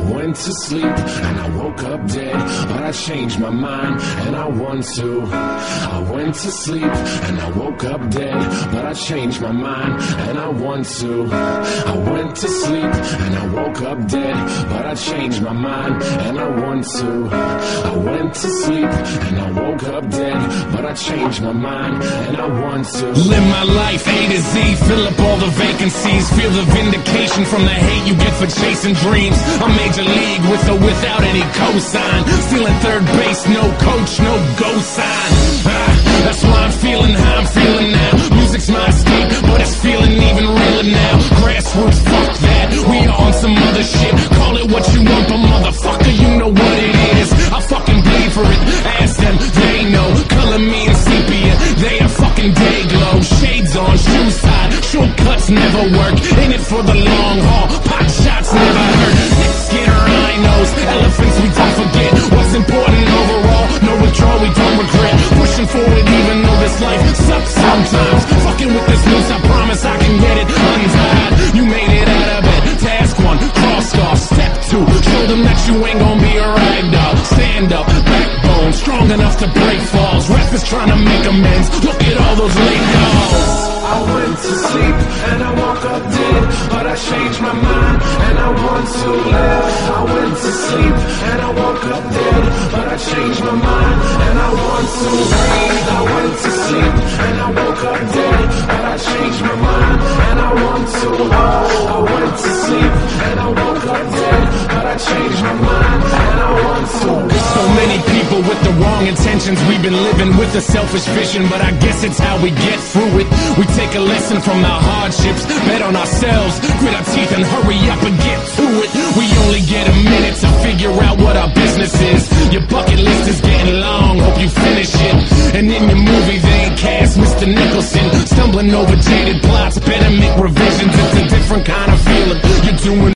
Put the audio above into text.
went to sleep and I woke up dead, but I changed my mind and I want to. I went to sleep and I woke up dead, but I changed my mind and I want to. I went to sleep and I woke up dead, but I changed my mind and I want to. I went to sleep and I woke up dead, but I changed my mind and I want to. Live my life A to Z, fill up all the vacancies, feel the vindication from the hate you get for chasing dreams. I'm major league with or without any cosign, stealing third base, no coach, no go sign. That's why I'm feeling how I'm feeling now. Music's my escape, but it's feeling even realer now. Grassroots, fuck that, we on some other shit. Call it what you want, but motherfucker, you know what it is. I fucking bleed for it, ask them, they know. Color me in sepia, they a fucking day glow. Shades on, shoe side, shortcuts never work. In it for the long haul, pot shots never hurt. Necks get rhinos, elephants we don't forget. What's important overall, no withdrawal we don't regret. Pushing forward even though this life sucks sometimes. Fucking with this noose, I promise I can get it untied. You made it out of bed, task one, cross off. Step two, show them that you ain't gon' be a rag dog. Stand up, backbone, strong enough to break falls. Ref is trying to make amends, look at all those late calls. I went to sleep and I woke up dead, but I changed my mind and I want to live. I went to sleep and I woke up dead, but I changed my mind and I want to breathe. I went to sleep and I woke up dead, but I changed my mind and I want to. I went to sleep and I woke up dead, but I changed my mind and I want to. So many people with the wrong intentions, we've been living with a selfish vision, but I guess it's how we get through it. We take a lesson from our hardships, bet on ourselves, grit our teeth and hurry up and get to it. We only get a minute to figure out what our business is. Your bucket list is getting long, hope you finish it. And in your movie they ain't cast Mr. Nicholson, stumbling over jaded plots, better make revisions. It's a different kind of feeling, you're doing